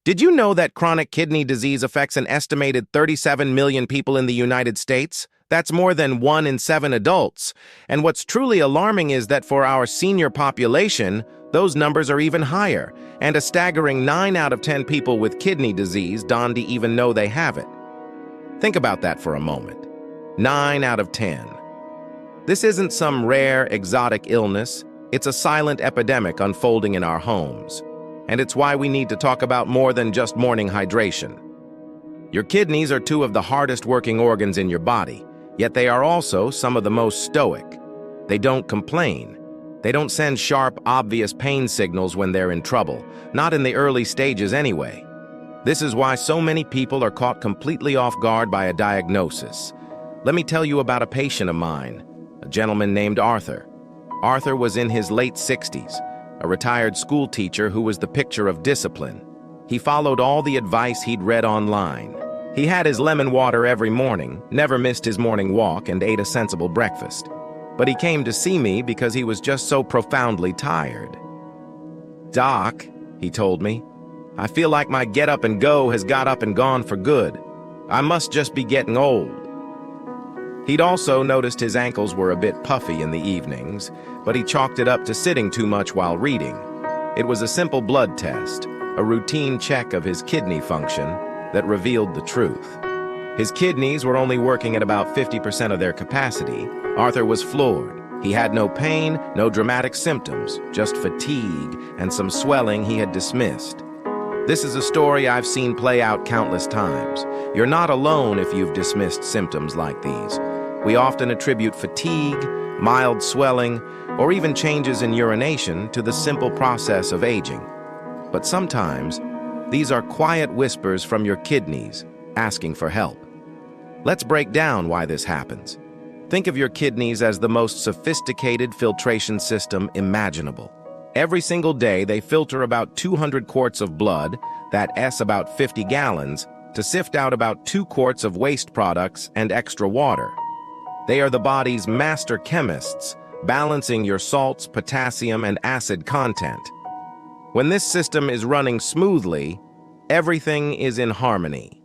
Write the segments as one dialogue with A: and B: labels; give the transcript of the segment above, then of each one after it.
A: Did you know that chronic kidney disease affects an estimated 37 million people in the United States? That's more than 1 in 7 adults. And what's truly alarming is that for our senior population, those numbers are even higher, and a staggering 9 out of 10 people with kidney disease don't even know they have it. Think about that for a moment. 9 out of 10. This isn't some rare, exotic illness. It's a silent epidemic unfolding in our homes. And it's why we need to talk about more than just morning hydration. Your kidneys are 2 of the hardest working organs in your body, yet they are also some of the most stoic. They don't complain. They don't send sharp, obvious pain signals when they're in trouble, not in the early stages anyway. This is why so many people are caught completely off guard by a diagnosis. Let me tell you about a patient of mine, a gentleman named Arthur. Arthur was in his late 60s. A retired school teacher who was the picture of discipline. He followed all the advice he'd read online. He had his lemon water every morning, never missed his morning walk, and ate a sensible breakfast. But he came to see me because he was just so profoundly tired. "Doc," he told me, "I feel like my get up and go has got up and gone for good. I must just be getting old." He'd also noticed his ankles were a bit puffy in the evenings, but he chalked it up to sitting too much while reading. It was a simple blood test, a routine check of his kidney function, that revealed the truth. His kidneys were only working at about 50% of their capacity. Arthur was floored. He had no pain, no dramatic symptoms, just fatigue and some swelling he had dismissed. This is a story I've seen play out countless times. You're not alone if you've dismissed symptoms like these. We often attribute fatigue, mild swelling, or even changes in urination to the simple process of aging. But sometimes, these are quiet whispers from your kidneys asking for help. Let's break down why this happens. Think of your kidneys as the most sophisticated filtration system imaginable. Every single day, they filter about 200 quarts of blood, that's about 50 gallons, to sift out about 2 quarts of waste products and extra water. They are the body's master chemists, balancing your salts, potassium, and acid content. When this system is running smoothly, everything is in harmony.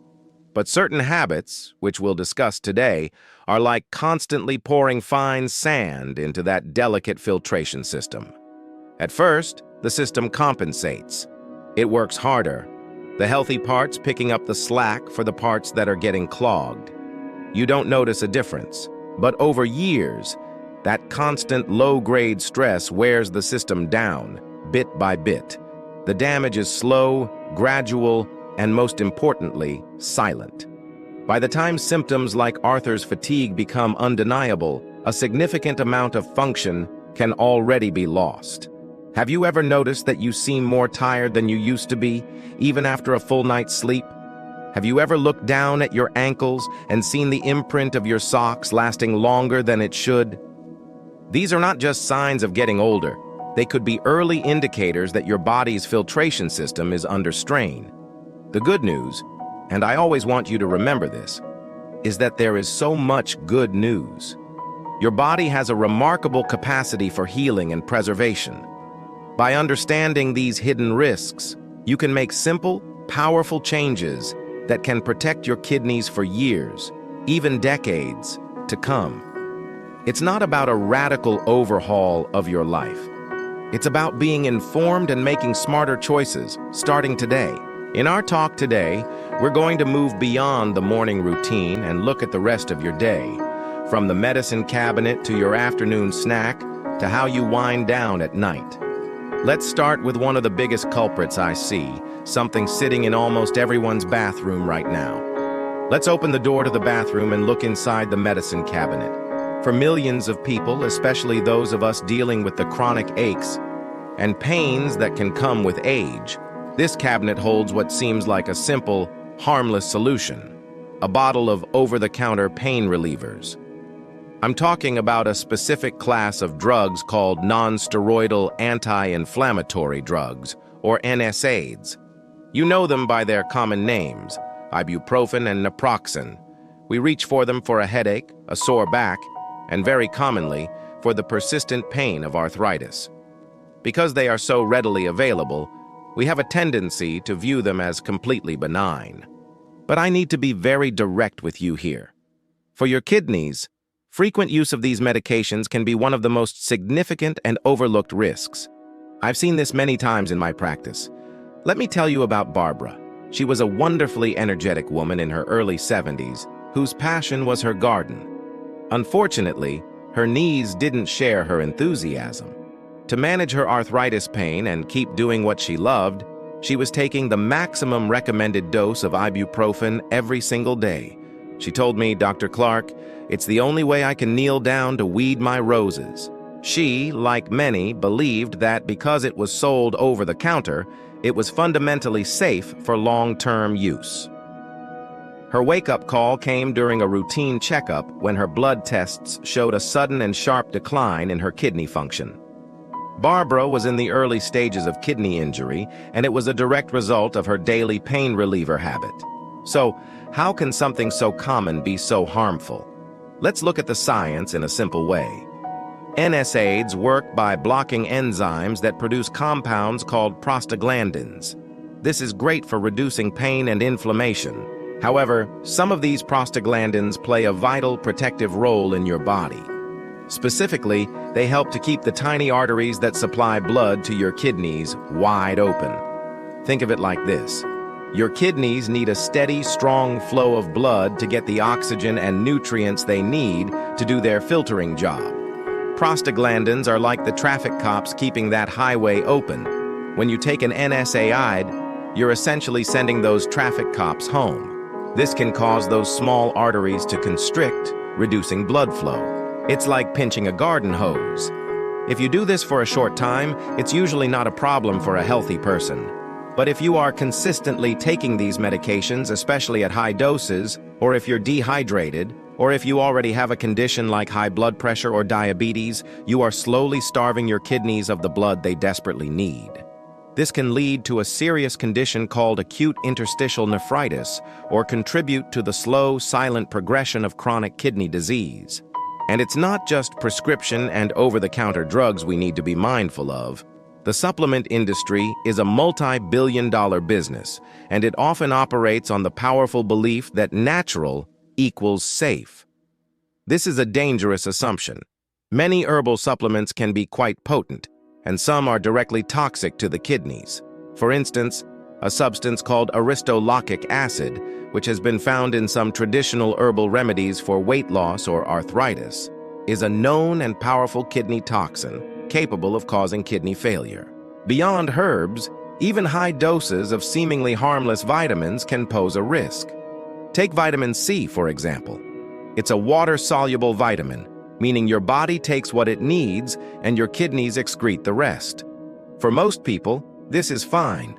A: But certain habits, which we'll discuss today, are like constantly pouring fine sand into that delicate filtration system. At first, the system compensates. It works harder, the healthy parts picking up the slack for the parts that are getting clogged. You don't notice a difference. But over years, that constant low-grade stress wears the system down, bit by bit. The damage is slow, gradual, and most importantly, silent. By the time symptoms like Arthur's fatigue become undeniable, a significant amount of function can already be lost. Have you ever noticed that you seem more tired than you used to be, even after a full night's sleep? Have you ever looked down at your ankles and seen the imprint of your socks lasting longer than it should? These are not just signs of getting older. They could be early indicators that your body's filtration system is under strain. The good news, and I always want you to remember this, is that there is so much good news. Your body has a remarkable capacity for healing and preservation. By understanding these hidden risks, you can make simple, powerful changes that can protect your kidneys for years, even decades, to come. It's not about a radical overhaul of your life. It's about being informed and making smarter choices, starting today. In our talk today, we're going to move beyond the morning routine and look at the rest of your day, from the medicine cabinet to your afternoon snack to how you wind down at night. Let's start with one of the biggest culprits I see, something sitting in almost everyone's bathroom right now. Let's open the door to the bathroom and look inside the medicine cabinet. For millions of people, especially those of us dealing with the chronic aches and pains that can come with age, this cabinet holds what seems like a simple, harmless solution: a bottle of over-the-counter pain relievers. I'm talking about a specific class of drugs called non-steroidal anti-inflammatory drugs, or NSAIDs. You know them by their common names, ibuprofen and naproxen. We reach for them for a headache, a sore back, and very commonly, for the persistent pain of arthritis. Because they are so readily available, We have a tendency to view them as completely benign. But I need to be very direct with you here. For your kidneys, frequent use of these medications can be one of the most significant and overlooked risks. I've seen this many times in my practice. Let me tell you about Barbara. She was a wonderfully energetic woman in her early 70s whose passion was her garden. Unfortunately, her knees didn't share her enthusiasm. To manage her arthritis pain and keep doing what she loved, she was taking the maximum recommended dose of ibuprofen every single day. She told me, "Dr. Clark, it's the only way I can kneel down to weed my roses." She, like many, believed that because it was sold over the counter, it was fundamentally safe for long-term use. Her wake-up call came during a routine checkup when her blood tests showed a sudden and sharp decline in her kidney function. Barbara was in the early stages of kidney injury, and it was a direct result of her daily pain reliever habit. So, how can something so common be so harmful? Let's look at the science in a simple way. NSAIDs work by blocking enzymes that produce compounds called prostaglandins. This is great for reducing pain and inflammation. However, some of these prostaglandins play a vital protective role in your body. Specifically, they help to keep the tiny arteries that supply blood to your kidneys wide open. Think of it like this. Your kidneys need a steady, strong flow of blood to get the oxygen and nutrients they need to do their filtering job. Prostaglandins are like the traffic cops keeping that highway open. When you take an NSAID, you're essentially sending those traffic cops home. This can cause those small arteries to constrict, reducing blood flow. It's like pinching a garden hose. If you do this for a short time, it's usually not a problem for a healthy person. But if you are consistently taking these medications, especially at high doses, or if you're dehydrated, or if you already have a condition like high blood pressure or diabetes, you are slowly starving your kidneys of the blood they desperately need. This can lead to a serious condition called acute interstitial nephritis, or contribute to the slow, silent progression of chronic kidney disease. And it's not just prescription and over-the-counter drugs we need to be mindful of. The supplement industry is a multi-billion-dollar business, and it often operates on the powerful belief that natural equals safe. This is a dangerous assumption. Many herbal supplements can be quite potent, and some are directly toxic to the kidneys. For instance, a substance called aristolactic acid, which has been found in some traditional herbal remedies for weight loss or arthritis, is a known and powerful kidney toxin capable of causing kidney failure. Beyond herbs, even high doses of seemingly harmless vitamins can pose a risk. Take vitamin C, for example. It's a water-soluble vitamin, meaning your body takes what it needs and your kidneys excrete the rest. For most people, this is fine.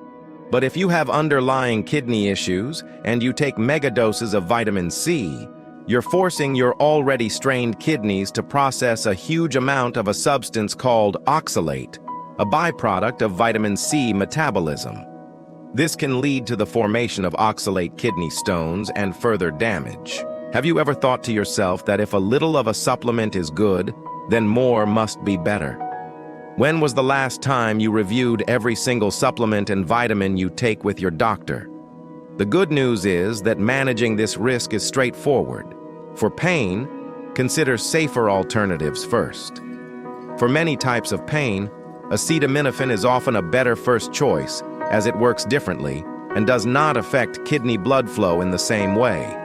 A: But if you have underlying kidney issues and you take megadoses of vitamin C, you're forcing your already strained kidneys to process a huge amount of a substance called oxalate, a byproduct of vitamin C metabolism. This can lead to the formation of oxalate kidney stones and further damage. Have you ever thought to yourself that if a little of a supplement is good, then more must be better? When was the last time you reviewed every single supplement and vitamin you take with your doctor? The good news is that managing this risk is straightforward. For pain, consider safer alternatives first. For many types of pain, acetaminophen is often a better first choice, as it works differently and does not affect kidney blood flow in the same way.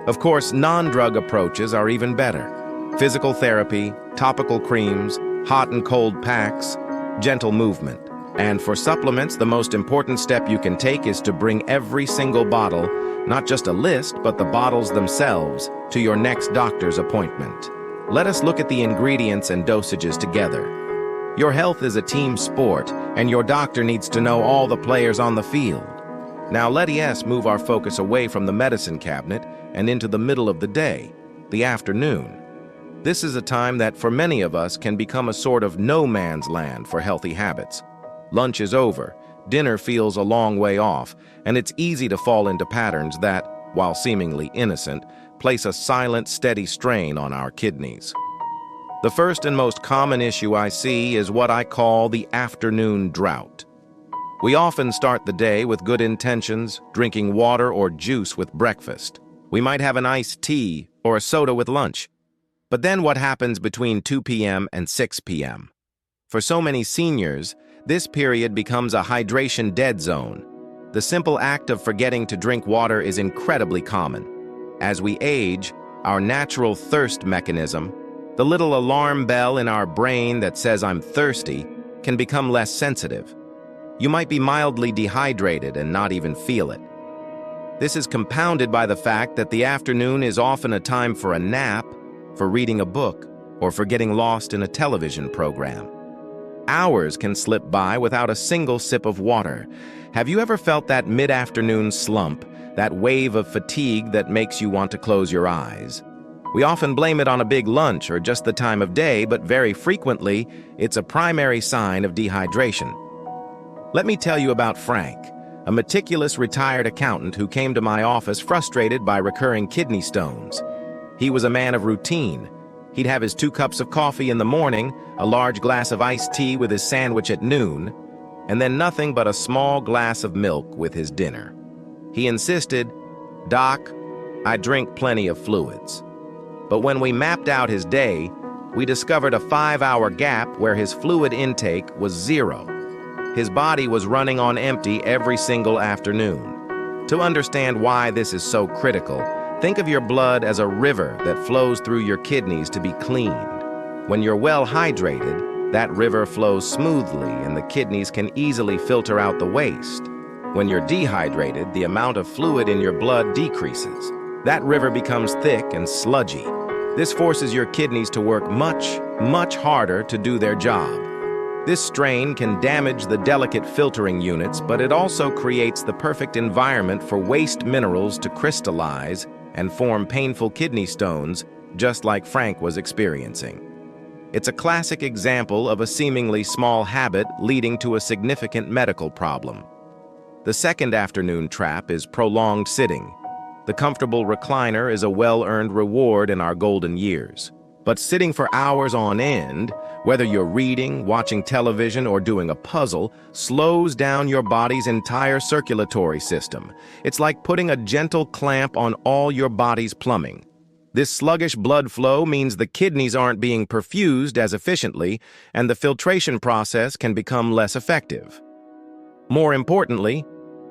A: Of course, non-drug approaches are even better. Physical therapy, topical creams, hot and cold packs, gentle movement. And for supplements, the most important step you can take is to bring every single bottle, not just a list, but the bottles themselves, to your next doctor's appointment. Let us look at the ingredients and dosages together. Your health is a team sport, and your doctor needs to know all the players on the field. Now let's move our focus away from the medicine cabinet and into the middle of the day, the afternoon. This is a time that for many of us can become a sort of no man's land for healthy habits. Lunch is over, dinner feels a long way off, and it's easy to fall into patterns that, while seemingly innocent, place a silent, steady strain on our kidneys. The first and most common issue I see is what I call the afternoon drought. We often start the day with good intentions, drinking water or juice with breakfast. We might have an iced tea or a soda with lunch. But then what happens between 2 p.m. and 6 p.m.? For so many seniors, this period becomes a hydration dead zone. The simple act of forgetting to drink water is incredibly common. As we age, our natural thirst mechanism, the little alarm bell in our brain that says I'm thirsty, can become less sensitive. You might be mildly dehydrated and not even feel it. This is compounded by the fact that the afternoon is often a time for a nap, for reading a book, or for getting lost in a television program. Hours can slip by without a single sip of water. Have you ever felt that mid-afternoon slump, that wave of fatigue that makes you want to close your eyes? We often blame it on a big lunch or just the time of day, but very frequently, it's a primary sign of dehydration. Let me tell you about Frank, a meticulous retired accountant who came to my office frustrated by recurring kidney stones. He was a man of routine. He'd have his 2 cups of coffee in the morning, a large glass of iced tea with his sandwich at noon, and then nothing but a small glass of milk with his dinner. He insisted, "Doc, I drink plenty of fluids." But when we mapped out his day, we discovered a 5-hour gap where his fluid intake was 0. His body was running on empty every single afternoon. To understand why this is so critical, think of your blood as a river that flows through your kidneys to be cleaned. When you're well hydrated, that river flows smoothly and the kidneys can easily filter out the waste. When you're dehydrated, the amount of fluid in your blood decreases. That river becomes thick and sludgy. This forces your kidneys to work much harder to do their job. This strain can damage the delicate filtering units, but it also creates the perfect environment for waste minerals to crystallize and form painful kidney stones, just like Frank was experiencing. It's a classic example of a seemingly small habit leading to a significant medical problem. The second afternoon trap is prolonged sitting. The comfortable recliner is a well-earned reward in our golden years. But sitting for hours on end, whether you're reading, watching television, or doing a puzzle, slows down your body's entire circulatory system. It's like putting a gentle clamp on all your body's plumbing. This sluggish blood flow means the kidneys aren't being perfused as efficiently, and the filtration process can become less effective. More importantly,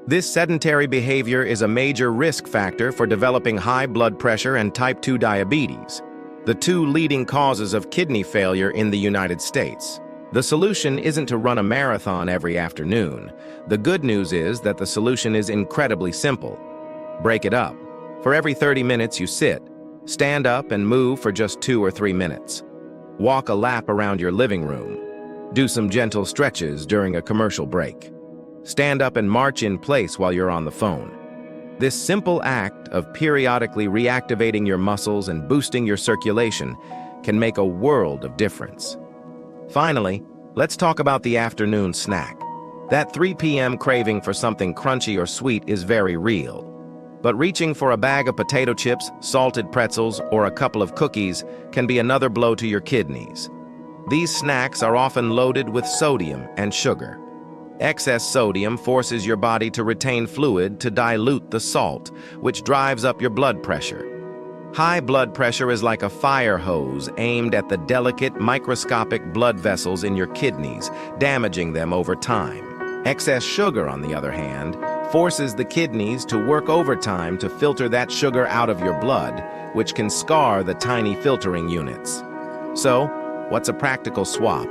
A: this sedentary behavior is a major risk factor for developing high blood pressure and type 2 diabetes, the 2 leading causes of kidney failure in the United States. The solution isn't to run a marathon every afternoon. The good news is that the solution is incredibly simple. Break it up. For every 30 minutes you sit, stand up and move for just 2 or 3 minutes. Walk a lap around your living room. Do some gentle stretches during a commercial break. Stand up and march in place while you're on the phone. This simple act of periodically reactivating your muscles and boosting your circulation can make a world of difference. Finally, let's talk about the afternoon snack. That 3 p.m. craving for something crunchy or sweet is very real. But reaching for a bag of potato chips, salted pretzels, or a couple of cookies can be another blow to your kidneys. These snacks are often loaded with sodium and sugar. Excess sodium forces your body to retain fluid to dilute the salt, which drives up your blood pressure. High blood pressure is like a fire hose aimed at the delicate, microscopic blood vessels in your kidneys, damaging them over time. Excess sugar, on the other hand, forces the kidneys to work overtime to filter that sugar out of your blood, which can scar the tiny filtering units. So, what's a practical swap?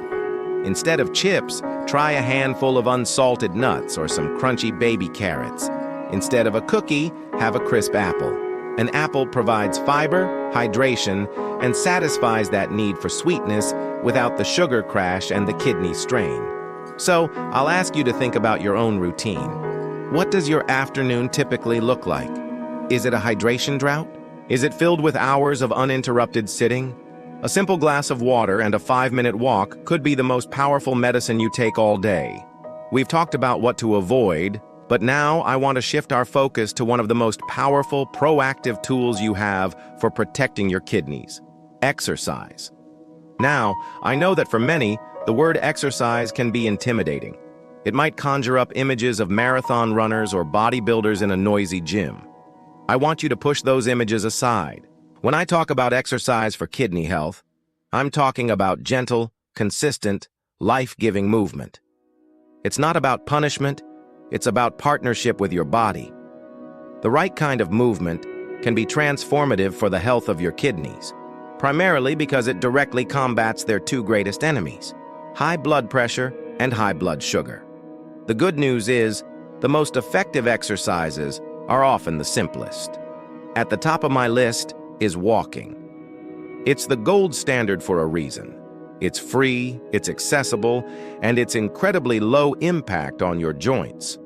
A: Instead of chips, try a handful of unsalted nuts or some crunchy baby carrots. Instead of a cookie, have a crisp apple. An apple provides fiber, hydration, and satisfies that need for sweetness without the sugar crash and the kidney strain. So, I'll ask you to think about your own routine. What does your afternoon typically look like? Is it a hydration drought? Is it filled with hours of uninterrupted sitting? A simple glass of water and a 5-minute walk could be the most powerful medicine you take all day. We've talked about what to avoid, but now I want to shift our focus to one of the most powerful, proactive tools you have for protecting your kidneys: exercise. Now, I know that for many, the word exercise can be intimidating. It might conjure up images of marathon runners or bodybuilders in a noisy gym. I want you to push those images aside. When I talk about exercise for kidney health, I'm talking about gentle, consistent, life-giving movement. It's not about punishment, it's about partnership with your body. The right kind of movement can be transformative for the health of your kidneys, primarily because it directly combats their two greatest enemies, high blood pressure and high blood sugar. The good news is, the most effective exercises are often the simplest. At the top of my list is walking. It's the gold standard for a reason. It's free, it's accessible, and it's incredibly low impact on your joints.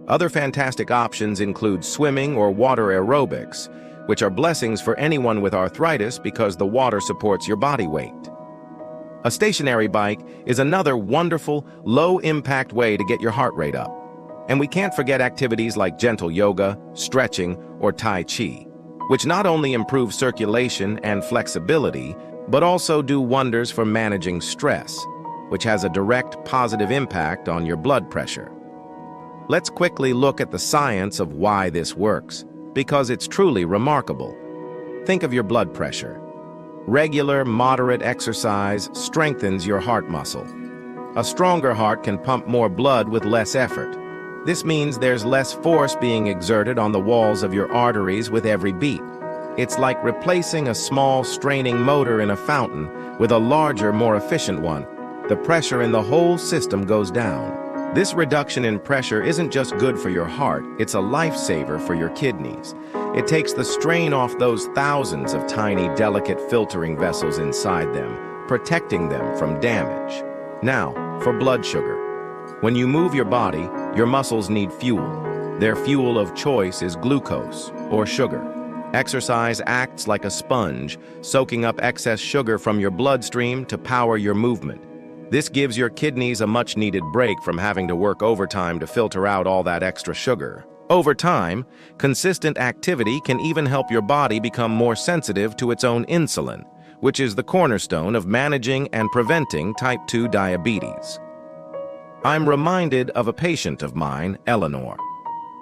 A: Other fantastic options include swimming or water aerobics, which are blessings for anyone with arthritis because the water supports your body weight. A stationary bike is another wonderful, low-impact way to get your heart rate up. And we can't forget activities like gentle yoga, stretching, or Tai Chi, which not only improve circulation and flexibility, but also do wonders for managing stress, which has a direct positive impact on your blood pressure. Let's quickly look at the science of why this works, because it's truly remarkable. Think of your blood pressure. Regular, moderate exercise strengthens your heart muscle. A stronger heart can pump more blood with less effort. This means there's less force being exerted on the walls of your arteries with every beat. It's like replacing a small, straining motor in a fountain with a larger, more efficient one. The pressure in the whole system goes down. This reduction in pressure isn't just good for your heart, it's a lifesaver for your kidneys. It takes the strain off those thousands of tiny, delicate filtering vessels inside them, protecting them from damage. Now, for blood sugar. When you move your body, your muscles need fuel. Their fuel of choice is glucose, or sugar. Exercise acts like a sponge, soaking up excess sugar from your bloodstream to power your movement. This gives your kidneys a much-needed break from having to work overtime to filter out all that extra sugar. Over time, consistent activity can even help your body become more sensitive to its own insulin, which is the cornerstone of managing and preventing type 2 diabetes. I'm reminded of a patient of mine, Eleanor.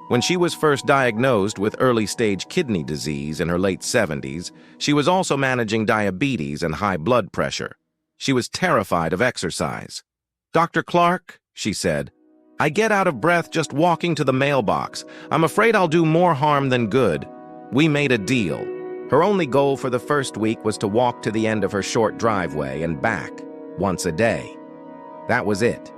A: When she was first diagnosed with early-stage kidney disease in her late 70s, she was also managing diabetes and high blood pressure. She was terrified of exercise. "Dr. Clark," she said, "I get out of breath just walking to the mailbox. I'm afraid I'll do more harm than good." We made a deal. Her only goal for the first week was to walk to the end of her short driveway and back, once a day. That was it.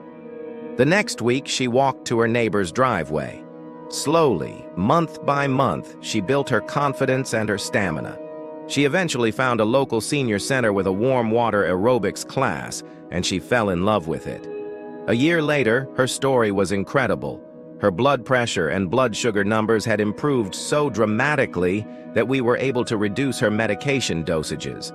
A: The next week, she walked to her neighbor's driveway. Slowly, month by month, she built her confidence and her stamina. She eventually found a local senior center with a warm water aerobics class, and she fell in love with it. A year later, her story was incredible. Her blood pressure and blood sugar numbers had improved so dramatically that we were able to reduce her medication dosages.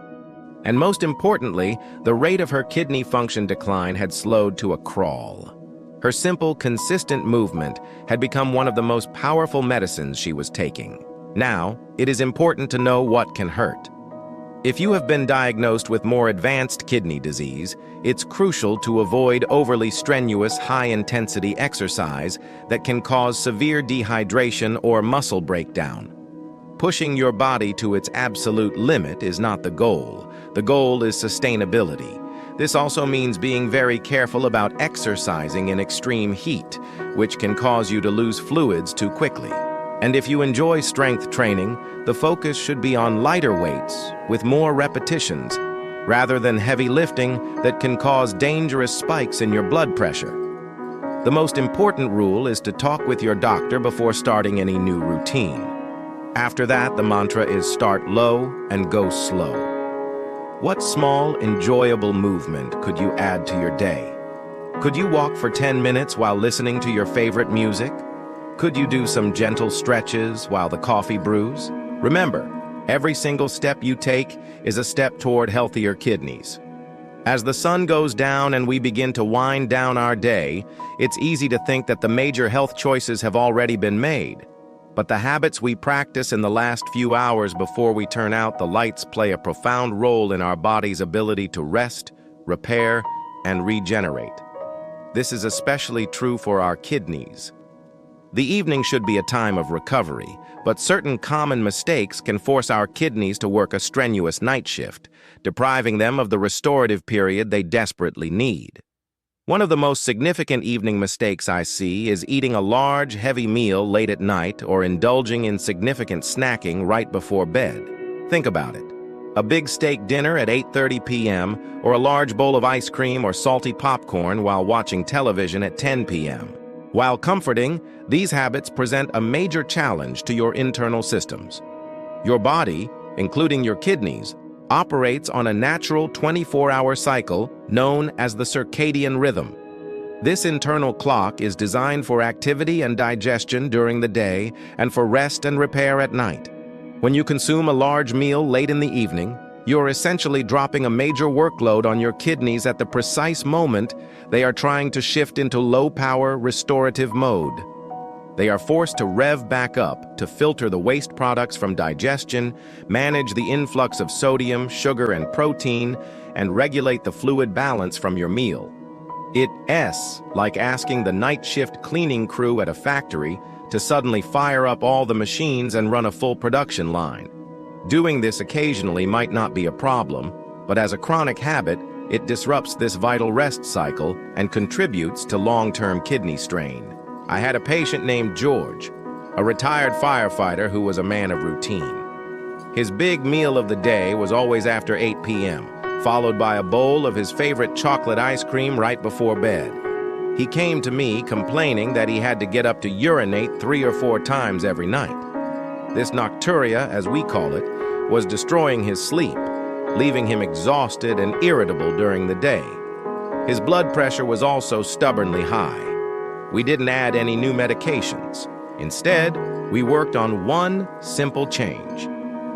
A: And most importantly, the rate of her kidney function decline had slowed to a crawl. Her simple, consistent movement had become one of the most powerful medicines she was taking. Now, it is important to know what can hurt. If you have been diagnosed with more advanced kidney disease, it's crucial to avoid overly strenuous, high-intensity exercise that can cause severe dehydration or muscle breakdown. Pushing your body to its absolute limit is not the goal. The goal is sustainability. This also means being very careful about exercising in extreme heat, which can cause you to lose fluids too quickly. And if you enjoy strength training, the focus should be on lighter weights with more repetitions, rather than heavy lifting that can cause dangerous spikes in your blood pressure. The most important rule is to talk with your doctor before starting any new routine. After that, the mantra is start low and go slow. What small, enjoyable movement could you add to your day? Could you walk for 10 minutes while listening to your favorite music? Could you do some gentle stretches while the coffee brews? Remember, every single step you take is a step toward healthier kidneys. As the sun goes down and we begin to wind down our day, it's easy to think that the major health choices have already been made. But the habits we practice in the last few hours before we turn out the lights play a profound role in our body's ability to rest, repair, and regenerate. This is especially true for our kidneys. The evening should be a time of recovery, but certain common mistakes can force our kidneys to work a strenuous night shift, depriving them of the restorative period they desperately need. One of the most significant evening mistakes I see is eating a large, heavy meal late at night or indulging in significant snacking right before bed. Think about it. A big steak dinner at 8:30 p.m. or a large bowl of ice cream or salty popcorn while watching television at 10 p.m. While comforting, these habits present a major challenge to your internal systems. Your body, including your kidneys, operates on a natural 24-hour cycle known as the circadian rhythm. This internal clock is designed for activity and digestion during the day and for rest and repair at night. When you consume a large meal late in the evening, you are essentially dropping a major workload on your kidneys at the precise moment they are trying to shift into low-power restorative mode. They are forced to rev back up to filter the waste products from digestion, manage the influx of sodium, sugar, and protein, and regulate the fluid balance from your meal. It's like asking the night shift cleaning crew at a factory to suddenly fire up all the machines and run a full production line. Doing this occasionally might not be a problem, but as a chronic habit, it disrupts this vital rest cycle and contributes to long-term kidney strain. I had a patient named George, a retired firefighter who was a man of routine. His big meal of the day was always after 8 p.m., followed by a bowl of his favorite chocolate ice cream right before bed. He came to me complaining that he had to get up to urinate 3 or 4 times every night. This nocturia, as we call it, was destroying his sleep, leaving him exhausted and irritable during the day. His blood pressure was also stubbornly high. We didn't add any new medications. Instead, we worked on one simple change: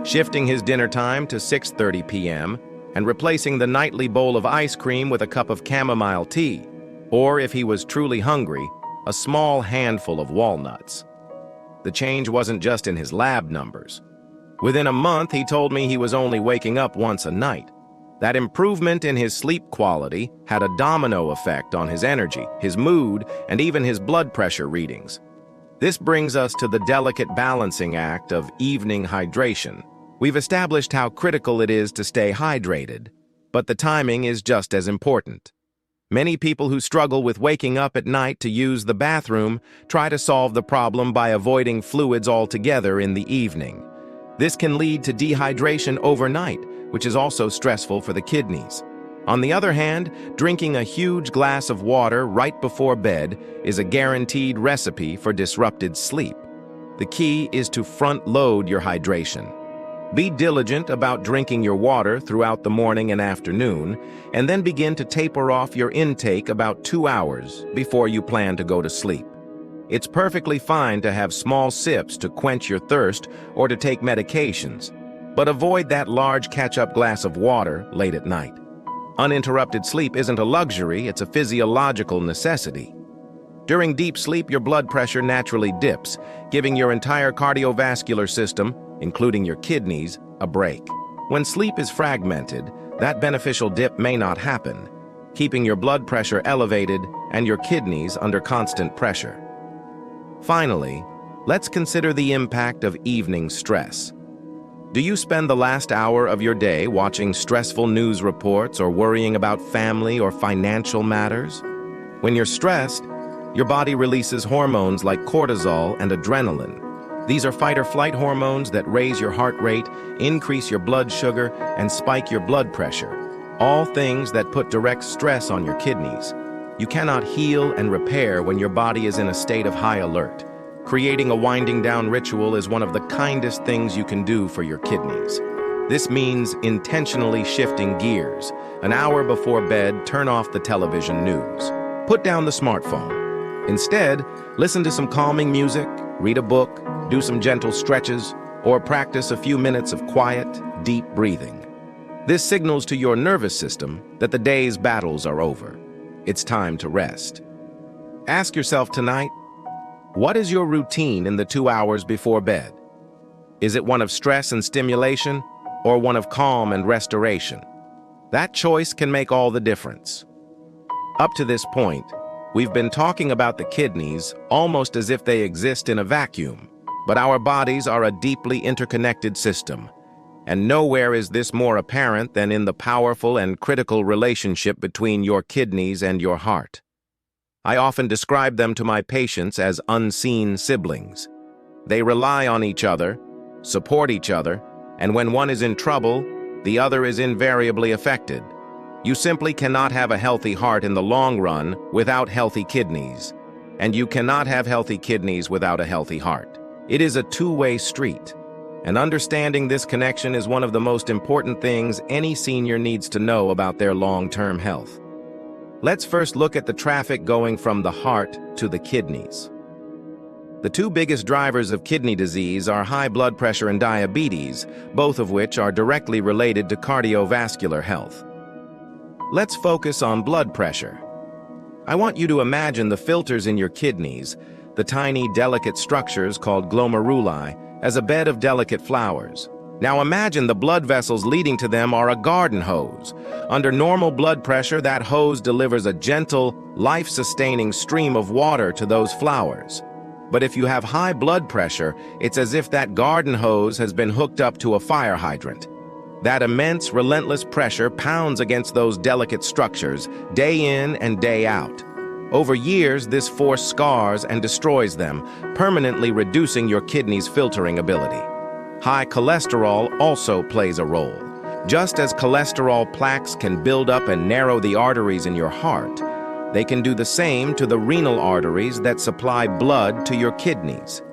A: shifting his dinner time to 6:30 p.m. and replacing the nightly bowl of ice cream with a cup of chamomile tea, or if he was truly hungry, a small handful of walnuts. The change wasn't just in his lab numbers. Within a month, he told me he was only waking up once a night. That improvement in his sleep quality had a domino effect on his energy, his mood, and even his blood pressure readings. This brings us to the delicate balancing act of evening hydration. We've established how critical it is to stay hydrated, but the timing is just as important. Many people who struggle with waking up at night to use the bathroom try to solve the problem by avoiding fluids altogether in the evening. This can lead to dehydration overnight, which is also stressful for the kidneys. On the other hand, drinking a huge glass of water right before bed is a guaranteed recipe for disrupted sleep. The key is to front-load your hydration. Be diligent about drinking your water throughout the morning and afternoon, and then begin to taper off your intake about 2 hours before you plan to go to sleep. It's perfectly fine to have small sips to quench your thirst or to take medications, but avoid that large catch-up glass of water late at night. Uninterrupted sleep isn't a luxury, it's a physiological necessity. During deep sleep, your blood pressure naturally dips, giving your entire cardiovascular system, including your kidneys, a break. When sleep is fragmented, that beneficial dip may not happen, keeping your blood pressure elevated and your kidneys under constant pressure. Finally, let's consider the impact of evening stress. Do you spend the last hour of your day watching stressful news reports or worrying about family or financial matters? When you're stressed, your body releases hormones like cortisol and adrenaline. These are fight-or-flight hormones that raise your heart rate, increase your blood sugar, and spike your blood pressure, all things that put direct stress on your kidneys. You cannot heal and repair when your body is in a state of high alert. Creating a winding down ritual is one of the kindest things you can do for your kidneys. This means intentionally shifting gears. An hour before bed, turn off the television news. Put down the smartphone. Instead, listen to some calming music, read a book, do some gentle stretches, or practice a few minutes of quiet, deep breathing. This signals to your nervous system that the day's battles are over. It's time to rest. Ask yourself tonight, what is your routine in the 2 hours before bed? Is it one of stress and stimulation, or one of calm and restoration? That choice can make all the difference. Up to this point, We've been talking about the kidneys almost as if they exist in a vacuum, but our bodies are a deeply interconnected system, and nowhere is this more apparent than in the powerful and critical relationship between your kidneys and your heart. I often describe them to my patients as unseen siblings. They rely on each other, support each other, and when one is in trouble, the other is invariably affected. You simply cannot have a healthy heart in the long run without healthy kidneys, and you cannot have healthy kidneys without a healthy heart. It is a two-way street, and understanding this connection is one of the most important things any senior needs to know about their long-term health. Let's first look at the traffic going from the heart to the kidneys. The two biggest drivers of kidney disease are high blood pressure and diabetes, both of which are directly related to cardiovascular health. Let's focus on blood pressure. I want you to imagine the filters in your kidneys, the tiny, delicate structures called glomeruli, as a bed of delicate flowers. Now imagine the blood vessels leading to them are a garden hose. Under normal blood pressure, that hose delivers a gentle, life-sustaining stream of water to those flowers. But if you have high blood pressure, it's as if that garden hose has been hooked up to a fire hydrant. That immense, relentless pressure pounds against those delicate structures, day in and day out. Over years, this force scars and destroys them, permanently reducing your kidney's filtering ability. High cholesterol also plays a role. Just as cholesterol plaques can build up and narrow the arteries in your heart, they can do the same to the renal arteries that supply blood to your kidneys.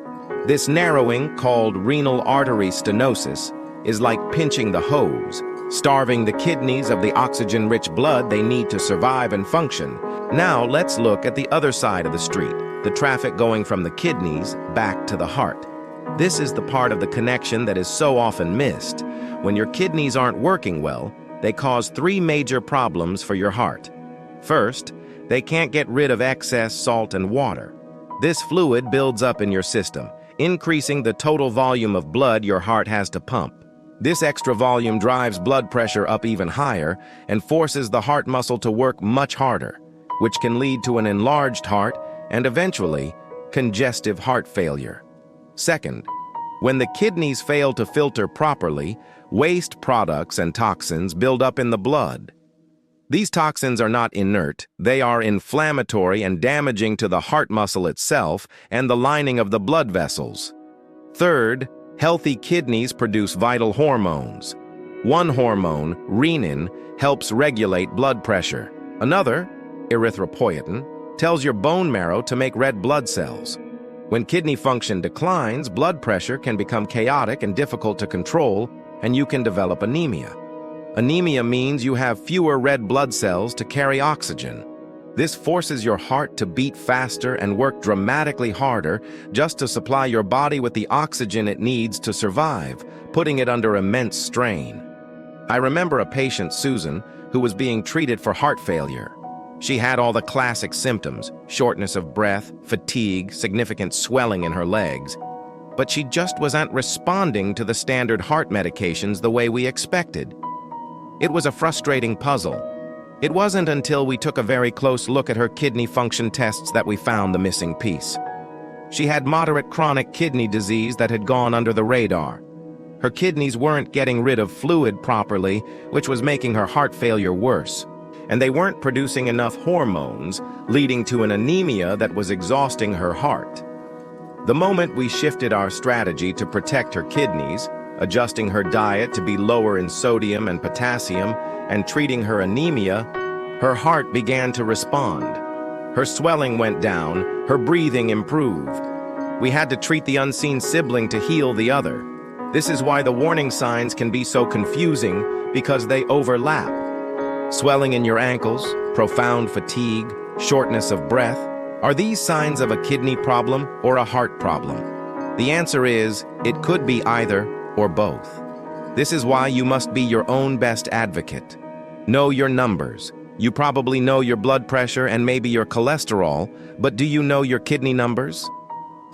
A: This narrowing, called renal artery stenosis, is like pinching the hose, starving the kidneys of the oxygen-rich blood they need to survive and function. Now let's look at the other side of the street, the traffic going from the kidneys back to the heart. This is the part of the connection that is so often missed. When your kidneys aren't working well, they cause three major problems for your heart. First, they can't get rid of excess salt and water. This fluid builds up in your system, increasing the total volume of blood your heart has to pump. This extra volume drives blood pressure up even higher and forces the heart muscle to work much harder, which can lead to an enlarged heart and eventually congestive heart failure. Second, when the kidneys fail to filter properly, waste products and toxins build up in the blood. These toxins are not inert, they are inflammatory and damaging to the heart muscle itself and the lining of the blood vessels. Third, healthy kidneys produce vital hormones. One hormone, renin, helps regulate blood pressure. Another, erythropoietin, tells your bone marrow to make red blood cells. When kidney function declines, blood pressure can become chaotic and difficult to control, and you can develop anemia. Anemia means you have fewer red blood cells to carry oxygen. This forces your heart to beat faster and work dramatically harder just to supply your body with the oxygen it needs to survive, putting it under immense strain. I remember a patient, Susan, who was being treated for heart failure. She had all the classic symptoms: shortness of breath, fatigue, significant swelling in her legs. But she just wasn't responding to the standard heart medications the way we expected. It was a frustrating puzzle. It wasn't until we took a very close look at her kidney function tests that we found the missing piece. She had moderate chronic kidney disease that had gone under the radar. Her kidneys weren't getting rid of fluid properly, which was making her heart failure worse. And they weren't producing enough hormones, leading to an anemia that was exhausting her heart. The moment we shifted our strategy to protect her kidneys, adjusting her diet to be lower in sodium and potassium, and treating her anemia, her heart began to respond. Her swelling went down, her breathing improved. We had to treat the unseen sibling to heal the other. This is why the warning signs can be so confusing, because they overlap. Swelling in your ankles, profound fatigue, shortness of breath. Are these signs of a kidney problem or a heart problem? The answer is, it could be either or both. This is why you must be your own best advocate. Know your numbers. You probably know your blood pressure and maybe your cholesterol, but do you know your kidney numbers?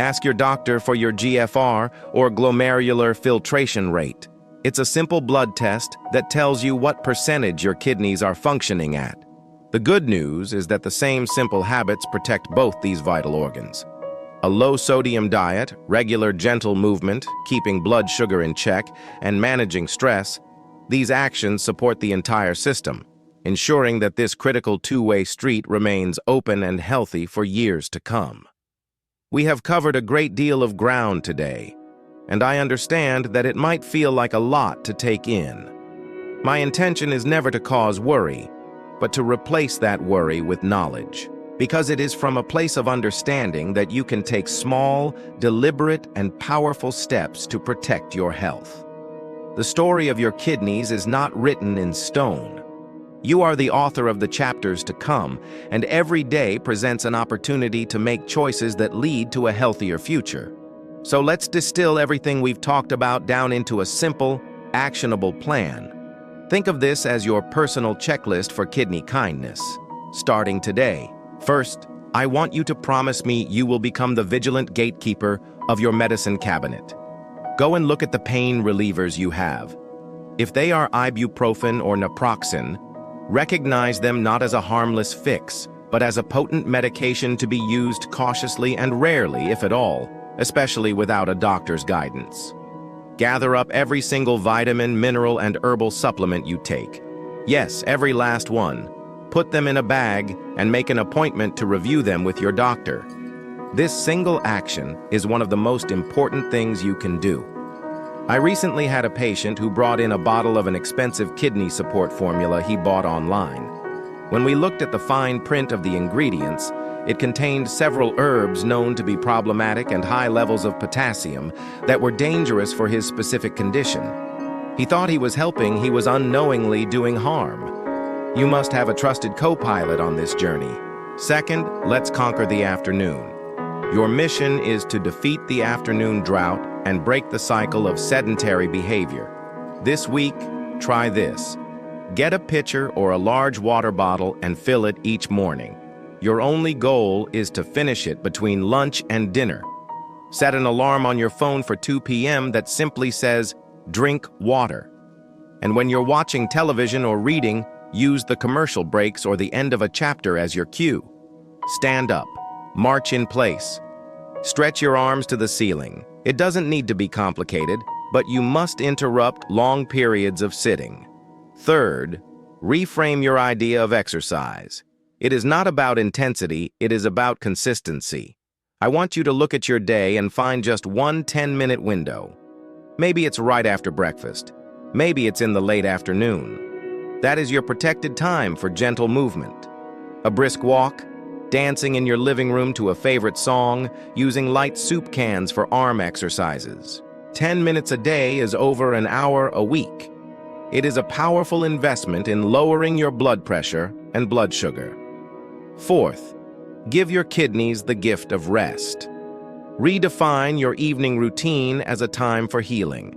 A: Ask your doctor for your GFR or glomerular filtration rate. It's a simple blood test that tells you what percentage your kidneys are functioning at. The good news is that the same simple habits protect both these vital organs. A low-sodium diet, regular gentle movement, keeping blood sugar in check, and managing stress, these actions support the entire system, ensuring that this critical two-way street remains open and healthy for years to come. We have covered a great deal of ground today, and I understand that it might feel like a lot to take in. My intention is never to cause worry, but to replace that worry with knowledge, because it is from a place of understanding that you can take small, deliberate, and powerful steps to protect your health. The story of your kidneys is not written in stone. You are the author of the chapters to come, and every day presents an opportunity to make choices that lead to a healthier future. So let's distill everything we've talked about down into a simple, actionable plan. Think of this as your personal checklist for kidney kindness, starting today. First, I want you to promise me you will become the vigilant gatekeeper of your medicine cabinet. Go and look at the pain relievers you have. If they are ibuprofen or naproxen, recognize them not as a harmless fix, but as a potent medication to be used cautiously and rarely, if at all, especially without a doctor's guidance. Gather up every single vitamin, mineral, and herbal supplement you take. Yes, every last one. Put them in a bag and make an appointment to review them with your doctor. This single action is one of the most important things you can do. I recently had a patient who brought in a bottle of an expensive kidney support formula he bought online. When we looked at the fine print of the ingredients, it contained several herbs known to be problematic and high levels of potassium that were dangerous for his specific condition. He thought he was helping, he was unknowingly doing harm. You must have a trusted co-pilot on this journey. Second, let's conquer the afternoon. Your mission is to defeat the afternoon drought and break the cycle of sedentary behavior. This week, try this. Get a pitcher or a large water bottle and fill it each morning. Your only goal is to finish it between lunch and dinner. Set an alarm on your phone for 2 p.m. that simply says, "Drink water." And when you're watching television or reading, use the commercial breaks or the end of a chapter as your cue. Stand up. March in place. Stretch your arms to the ceiling. It doesn't need to be complicated, but you must interrupt long periods of sitting. Third, reframe your idea of exercise. It is not about intensity, it is about consistency. I want you to look at your day and find just one 10-minute window. Maybe it's right after breakfast. Maybe it's in the late afternoon. That is your protected time for gentle movement. A brisk walk, dancing in your living room to a favorite song, using light soup cans for arm exercises. 10 minutes a day is over an hour a week. It is a powerful investment in lowering your blood pressure and blood sugar. Fourth, give your kidneys the gift of rest. Redefine your evening routine as a time for healing.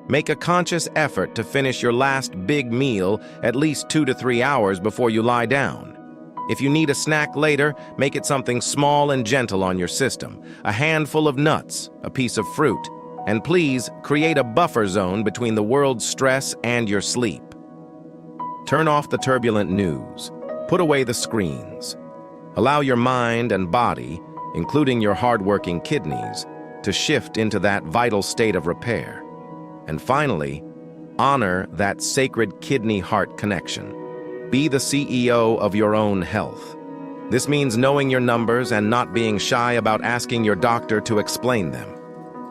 A: Make a conscious effort to finish your last big meal at least 2 to 3 hours before you lie down. If you need a snack later, make it something small and gentle on your system. A handful of nuts, a piece of fruit, and please create a buffer zone between the world's stress and your sleep. Turn off the turbulent news. Put away the screens. Allow your mind and body, including your hardworking kidneys, to shift into that vital state of repair. And finally, honor that sacred kidney-heart connection. Be the CEO of your own health. This means knowing your numbers and not being shy about asking your doctor to explain them.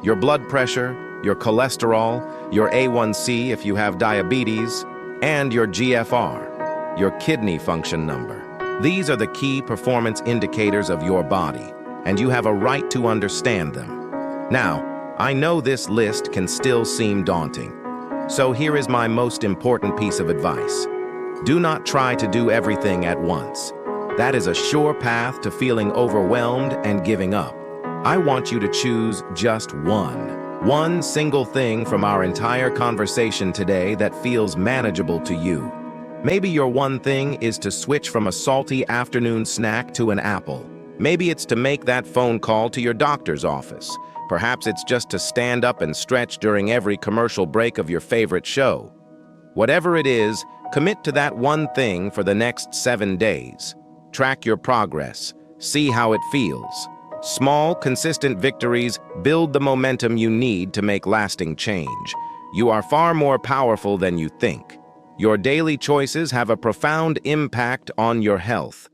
A: Your blood pressure, your cholesterol, your A1C if you have diabetes, and your GFR, your kidney function number. These are the key performance indicators of your body, and you have a right to understand them. Now, I know this list can still seem daunting, so here is my most important piece of advice. Do not try to do everything at once. That is a sure path to feeling overwhelmed and giving up. I want you to choose just one single thing from our entire conversation today that feels manageable to you. Maybe your one thing is to switch from a salty afternoon snack to an apple. Maybe it's to make that phone call to your doctor's office. Perhaps it's just to stand up and stretch during every commercial break of your favorite show. Whatever it is, Commit to that one thing for the next 7 days. Track your progress. See how it feels. Small, consistent victories build the momentum you need to make lasting change. You are far more powerful than you think. Your daily choices have a profound impact on your health.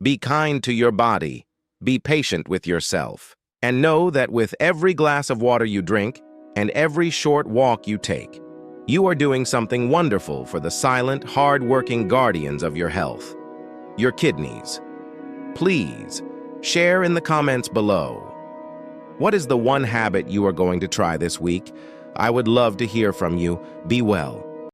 A: Be kind to your body. Be patient with yourself. And know that with every glass of water you drink and every short walk you take, you are doing something wonderful for the silent, hard-working guardians of your health, your kidneys. Please, share in the comments below. What is the one habit you are going to try this week? I would love to hear from you. Be well.